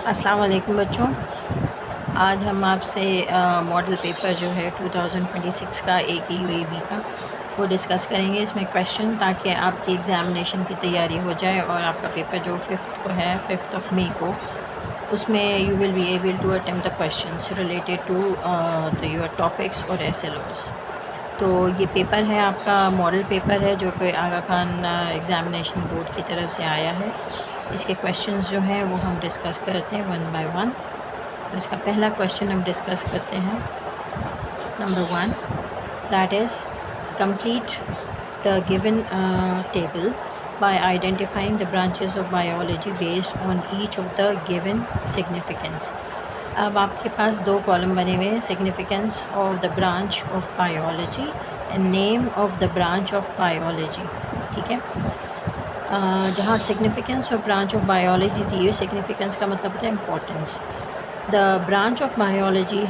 अस्सलाम वालेकुम बच्चों। आज हम आपसे मॉडल पेपर जो है 2026 का AQAB का वो डिस्कस करेंगे। इसमें क्वेश्चन ताकि आपकी एग्ज़ामिनेशन की तैयारी हो जाए और आपका पेपर जो 5th को है 5th ऑफ मई को, उसमें you will be able to attempt the questions related to the your topics और SLOs। तो ये पेपर है आपका मॉडल पेपर है जो कि आगा खान एग्ज़ामिनेशन बोर्ड की तरफ से आया है। इसके क्वेश्चंस जो हैं वो हम डिस्कस करते हैं वन बाय वन। इसका पहला क्वेश्चन हम डिस्कस करते हैं। Number 1, that is complete the given table by identifying the branches of biology based on each of the given significance। अब आपके पास दो कॉलम बने हुए हैं, significance of the branch of biology and name of the branch of biology. ठीक है, जहाँ significance और ब्रांच ऑफ बायोलॉजी दी हुई, सिग्निफिकेंस का मतलब होता है importance. The branch of biology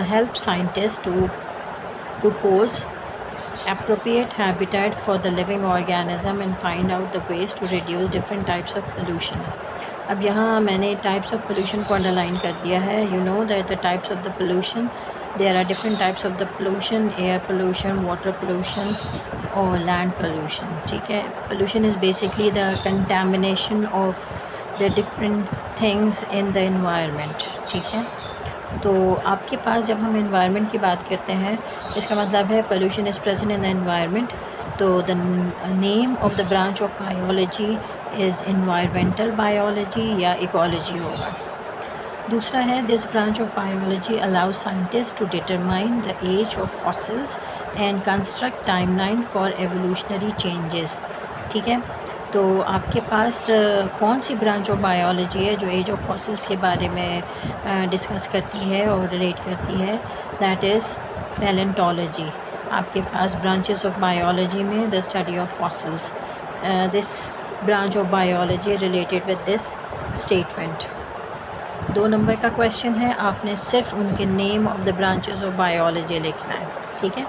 help scientists to propose appropriate habitat for the living organism and find out the ways to reduce different types of pollution। अब यहाँ मैंने types of pollution को underline कर दिया है। You know that the types of the pollution, there are different types of the pollution, air pollution, water pollution और land pollution. ठीक है, pollution is basically the contamination of the different things in the environment. ठीक है, तो आपके पास जब हम environment की बात करते हैं, इसका मतलब है pollution is present in the environment. तो the name of the branch of biology is environmental biology या इकोलॉजी होगा। दूसरा है, this branch of biology allows scientist to determine the age of fossils and construct timeline for evolutionary changes. ठीक है, तो आपके पास कौन सी ब्रांच ऑफ बायोलॉजी है जो एज ऑफ फॉसिल्स के बारे में डिस्कस करती है और रिलेट करती है? That is palaeontology. आपके पास ब्रांचेस ऑफ बायोलॉजी में the study of fossils, this branch of biology related with this statement. 2 number का क्वेश्चन है, आपने सिर्फ उनके name of the branches of biology लिखना है। ठीक है,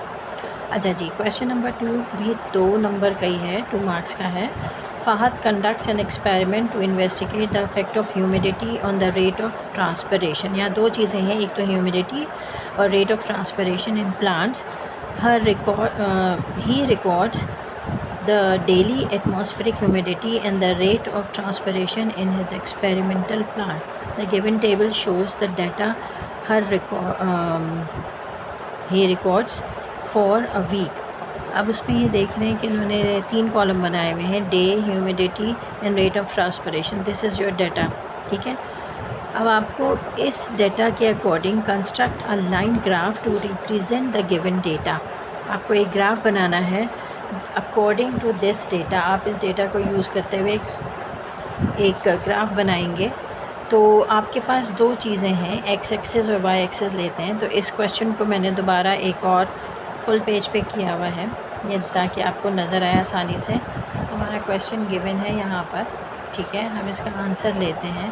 अच्छा जी, क्वेश्चन नंबर 2 भी 2 नंबर का ही है, 2 मार्क्स का है। Fahad conducts an experiment to investigate the effect of humidity on the rate of transpiration. यहाँ 2 चीज़ें हैं, एक तो ह्यूमिडिटी और rate of transpiration in plants. He records the daily atmospheric humidity and the rate of transpiration in his experimental plant. The given table shows the data he records for a week। अब उसमें ये देख रहे हैं कि इन्होंने 3 column बनाए हुए हैं, day, humidity and rate of transpiration. This is your data. ठीक है, अब आपको इस डाटा के according construct a line graph to represent the given data. आपको एक ग्राफ बनाना है अकॉर्डिंग टू दिस डेटा। आप इस डेटा को यूज़ करते हुए एक ग्राफ बनाएंगे। तो आपके पास 2 चीज़ें हैं, एक्स एक्सिस और वाई एक्सिस लेते हैं। तो इस क्वेश्चन को मैंने दोबारा एक और फुल पेज पे किया हुआ है, ये ताकि आपको नज़र आए आसानी से। हमारा क्वेश्चन गिवन है यहाँ पर। ठीक है, हम इसका आंसर लेते हैं।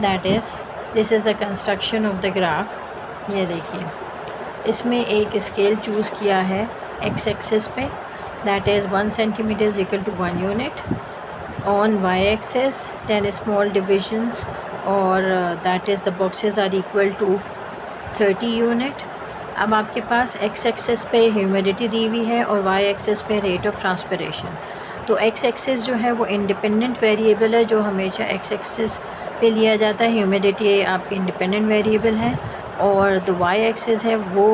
That is, this is the construction of the graph. ये देखिए, इसमें एक स्केल चूज़ किया है एक्स एक्सिस पे, that is 1 centimeter is equal to 1 unit। On y-axis 10 small divisions और that is the boxes are equal to 30 unit। अब आपके पास x एक्सिस पे ह्यूमिडिटी दी हुई है और y एक्सिस पे रेट ऑफ ट्रांसपिरेशन। तो x एक्सिस जो है वो इंडिपेंडेंट वेरिएबल है, जो हमेशा x एक्सिस पे लिया जाता है। ह्यूमिडिटी आपकी इंडिपेंडेंट वेरिएबल है और द वाई एक्सिस है वो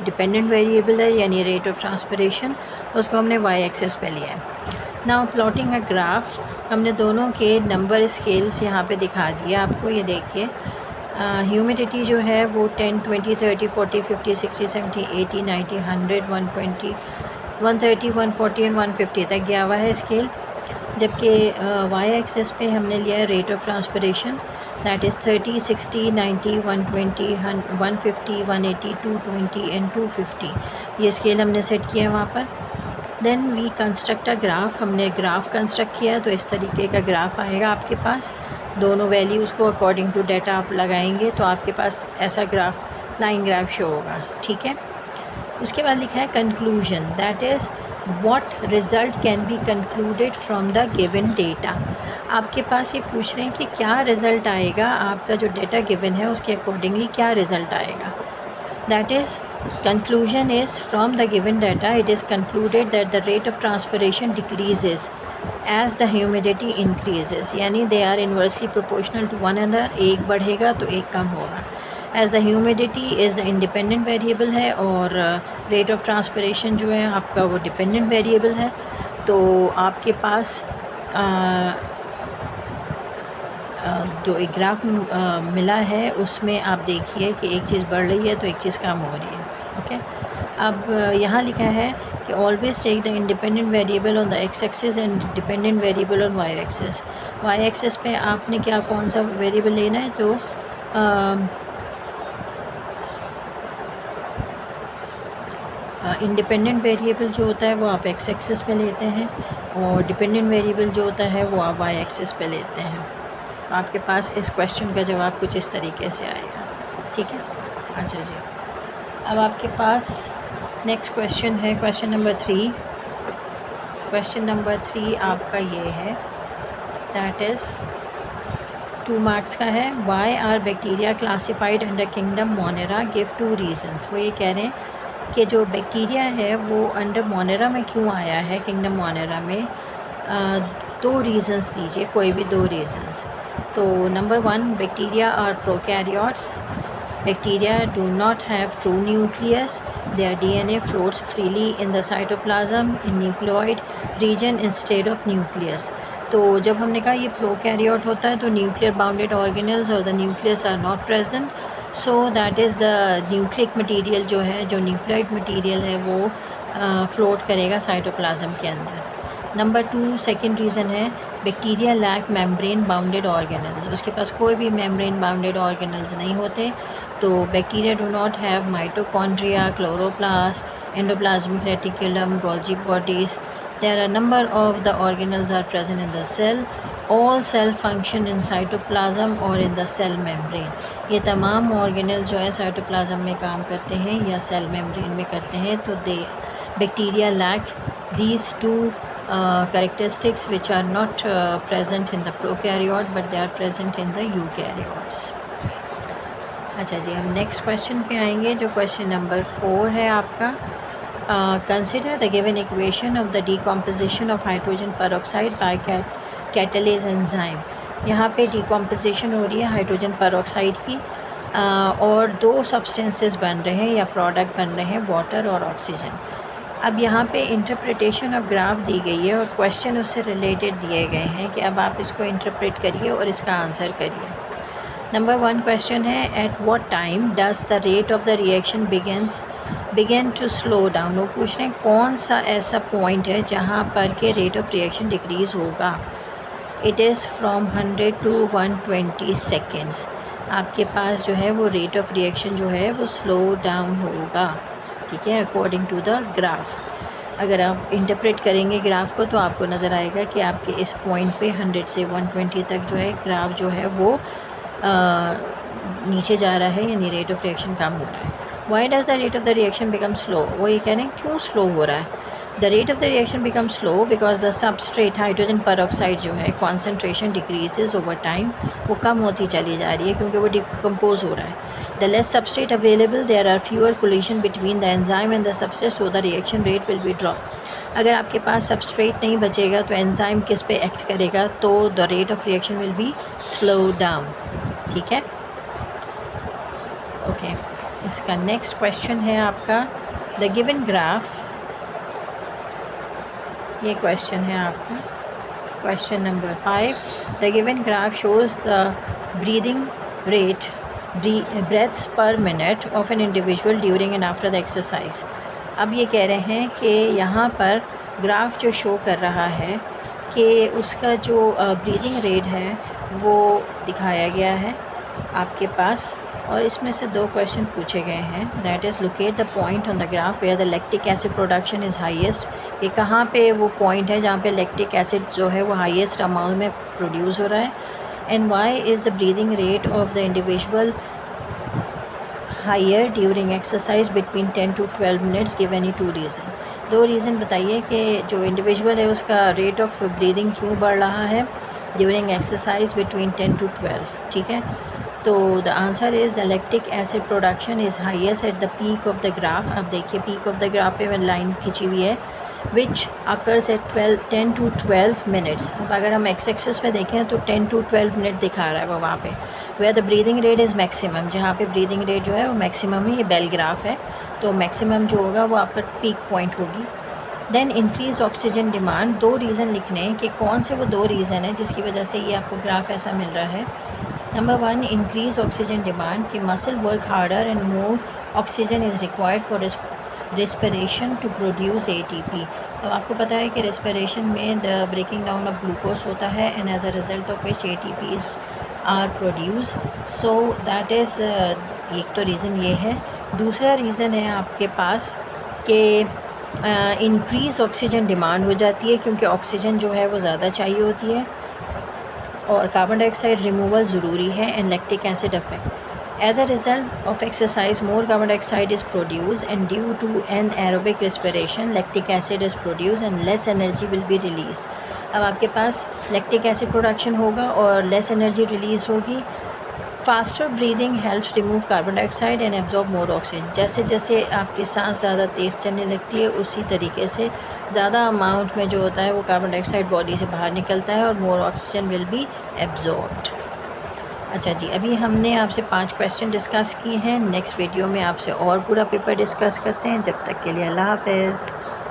डिपेंडेंट वेरिएबल है, यानी रेट ऑफ ट्रांसपिरेशन, उसको हमने वाई एक्सिस पे लिया है। नाउ प्लॉटिंग अ ग्राफ, हमने दोनों के नंबर स्केल्स यहाँ पे दिखा दिया आपको। ये देखिए, ह्यूमिडिटी जो है वो 10, 20, 30, 40, 50, 60, 70, 80, 90, 100, 120, 130, 140 एंड 150 तक गया हुआ है स्केल। जबकि वाई एक्सिस पे हमने लिया है rate of transpiration, that is 30, 60, 90, 120, 150, 180, 220 and 250। ये स्केल हमने सेट किया है वहाँ पर। Then we construct a graph, हमने ग्राफ कंस्ट्रक्ट किया। तो इस तरीके का ग्राफ आएगा आपके पास, दोनों वैल्यूज़ को अकॉर्डिंग टू डाटा आप लगाएंगे तो आपके पास ऐसा ग्राफ, लाइन ग्राफ शो होगा। ठीक है, उसके बाद लिखा है conclusion, that is what result can be concluded from the given data। आपके पास ये पूछ रहे हैं कि क्या रिज़ल्ट आएगा, आपका जो डेटा गिवन है उसके अकॉर्डिंगली क्या रिज़ल्ट आएगा। That is conclusion is from the given data it is concluded that the rate of transpiration decreases as the humidity increases, यानी they are inversely proportional to one another, एक बढ़ेगा तो एक कम होगा। as the humidity is the independent variable है और rate of transpiration जो है आपका वो dependent variable है। तो आपके पास जो एक ग्राफ मिला है उसमें आप देखिए कि एक चीज़ बढ़ रही है तो एक चीज़ कम हो रही है। ओके, अब यहाँ लिखा है कि always take the independent variable on the x axis and dependent variable on y axis. Y axis पे आपने क्या कौन सा वेरिएबल लेना है, तो इंडिपेंडेंट वेरिएबल जो होता है वो आप एक्स एक्सिस पे लेते हैं और डिपेंडेंट वेरिएबल जो होता है वो आप वाई एक्सिस पे लेते हैं। आपके पास इस क्वेश्चन का जवाब कुछ इस तरीके से आएगा। ठीक है, अच्छा जी, अब आपके पास नेक्स्ट क्वेश्चन है क्वेश्चन नंबर 3। क्वेश्चन नंबर 3 आपका ये है, दैट इज़ 2 मार्क्स का है। Why are bacteria classified under kingdom Monera, give 2 reasons. वो ये कह रहे हैं कि जो बैक्टीरिया है वो अंडर मोनेरा में क्यों आया है, किंगडम मोनेरा में। 2 रीज़न्स दीजिए, कोई भी 2 रीज़न्स। तो number 1, bacteria are prokaryotes. Bacteria do not have true nucleus. Their DNA floats freely in the cytoplasm in nucleoid region instead of nucleus। तो जब हमने कहा ये प्रोकैरियोट होता है तो न्यूक्लियर बाउंडेड ऑर्गेनल्स और the nucleus are not present, so that is the nucleic material जो है, जो न्यूक्लियोइड मटेरियल है वो फ्लोट करेगा साइटोप्लाज्म के अंदर। नंबर 2 सेकेंड रीज़न है, bacteria lack membrane bounded organelles. उसके पास कोई भी मेम्ब्रेन बाउंडेड ऑर्गेनल्स नहीं होते। तो bacteria do not have mitochondria, chloroplast, endoplasmic reticulum, Golgi bodies. There are number of the organelles are present in the cell. All cell function in cytoplasm और in the cell membrane. ये तमाम organelle जो है cytoplasm में काम करते हैं या सेल मेम्ब्रेन में करते हैं। तो दे bacteria lack these 2 characteristics which are not present in the prokaryote but they are present in the eukaryotes। अच्छा जी, हम नेक्स्ट क्वेश्चन पे आएंगे जो क्वेश्चन नंबर 4 है आपका। Consider the given equation of the decomposition of hydrogen peroxide by catalase enzyme. यहाँ पे decomposition हो रही है हाइड्रोजन पेरोक्साइड की और 2 सब्सटेंसेस बन रहे हैं या प्रोडक्ट बन रहे हैं, वाटर और ऑक्सीजन। अब यहाँ पे इंटरप्रिटेशन ऑफ ग्राफ दी गई है और क्वेश्चन उससे रिलेटेड दिए गए हैं कि अब आप इसको इंटरप्रेट करिए और इसका आंसर करिए। नंबर 1 क्वेश्चन है, at what time does the rate of the reaction begin to slow down. वो पूछ रहे हैं कौन सा ऐसा पॉइंट है जहाँ पर के रेट ऑफ रिएक्शन डिक्रीज़ होगा। It is from 100 to 120 seconds. आपके पास जो है वो रेट ऑफ रिएक्शन जो है वो स्लो डाउन होगा। ठीक है, अकॉर्डिंग टू द ग्राफ। अगर आप इंटरप्रेट करेंगे ग्राफ को तो आपको नज़र आएगा कि आपके इस पॉइंट पे 100 से 120 तक जो है ग्राफ जो है वो नीचे जा रहा है, यानी रेट ऑफ रिएक्शन कम हो रहा है। Why does the rate of the reaction become slow. वो ये कह रहे हैं क्यों स्लो हो रहा है। The rate of the reaction become slow because the substrate hydrogen peroxide जो है कॉन्सेंट्रेशन डिक्रीजेज ओवर टाइम, वो कम होती चली जा रही है क्योंकि वो डिकम्पोज हो रहा है। The less substrate available, there are fewer collision between the enzyme and the substrate, so the reaction rate will be drop. अगर आपके पास सबस्ट्रेट नहीं बचेगा तो एंजाइम किस पे एक्ट करेगा, तो the rate of reaction will be slow down. ठीक है, ओके। इसका नेक्स्ट क्वेश्चन है आपका, द गिवन ग्राफ। ये क्वेश्चन है आपका question number 5। The given graph shows the breathing rate breaths per minute of an individual during and after the exercise। अब ये कह रहे हैं कि यहाँ पर ग्राफ जो शो कर रहा है कि उसका जो ब्रीदिंग रेट है वो दिखाया गया है आपके पास, और इसमें से 2 क्वेश्चन पूछे गए हैं। That is locate the point on the graph where the lactic acid production is highest. ये कहाँ पे वो पॉइंट है जहाँ पे लैक्टिक एसिड जो है वो हाईएस्ट अमाउंट में प्रोड्यूस हो रहा है। And why is the breathing rate of the individual higher during exercise between 10 to 12 minutes, give any 2 reason. दो रीज़न बताइए कि जो इंडिविजुअल है उसका रेट ऑफ ब्रीदिंग क्यों बढ़ रहा है ड्यूरिंग एक्सरसाइज बिटवीन 10 to 12, ठीक है। तो the answer is the lactic acid production is highest at the peak of the graph. अब देखिए पीक ऑफ द ग्राफ पे मैं लाइन खींची हुई है, which occurs at 10 to 12 minutes. अब अगर हम एक्स एक्सिस पे देखें तो 10 to 12 मिनट दिखा रहा है वो वहाँ पे, where the breathing rate is maximum, जहाँ पे ब्रीदिंग रेट जो है वो मैक्सिमम है। ये बेल ग्राफ है, तो मैक्सिमम जो होगा वो आपका पीक पॉइंट होगी। देन इंक्रीज ऑक्सीजन डिमांड, दो रीज़न लिखने हैं कि कौन से वो दो रीज़न है जिसकी वजह से ये आपको ग्राफ ऐसा मिल रहा है। नंबर 1, इंक्रीज ऑक्सीजन डिमांड, कि muscle work harder and more oxygen is required for respiration to produce ATP। अब आपको पता है कि रेस्पिरेशन में the breaking down of glucose होता है and as a result of which ATPs are produce. So that is एक तो रीज़न ये है। दूसरा रीज़न है आपके पास कि इंक्रीज़ ऑक्सीजन डिमांड हो जाती है क्योंकि ऑक्सीजन जो है वो ज़्यादा चाहिए होती है और कार्बन डाइऑक्साइड रिमूवल ज़रूरी है and lactic acid effect. As a result of exercise more carbon dioxide is produce and due to an aerobic respiration lactic acid is produce and less energy will be release. अब आपके पास lactic acid production होगा और less energy release होगी। Faster breathing helps remove carbon dioxide and absorb more oxygen. जैसे जैसे आपकी सांस ज़्यादा तेज़ चलने लगती है उसी तरीके से ज़्यादा अमाउंट में जो होता है वो कार्बन डाइऑक्साइड बॉडी से बाहर निकलता है और मोर ऑक्सीजन विल बी एब्जॉर्ब्ड। अच्छा जी, अभी हमने आपसे 5 क्वेश्चन डिस्कस किए हैं। नेक्स्ट वीडियो में आपसे और पूरा पेपर डिस्कस करते हैं। जब तक के लिए अल्लाह हाफ़िज़।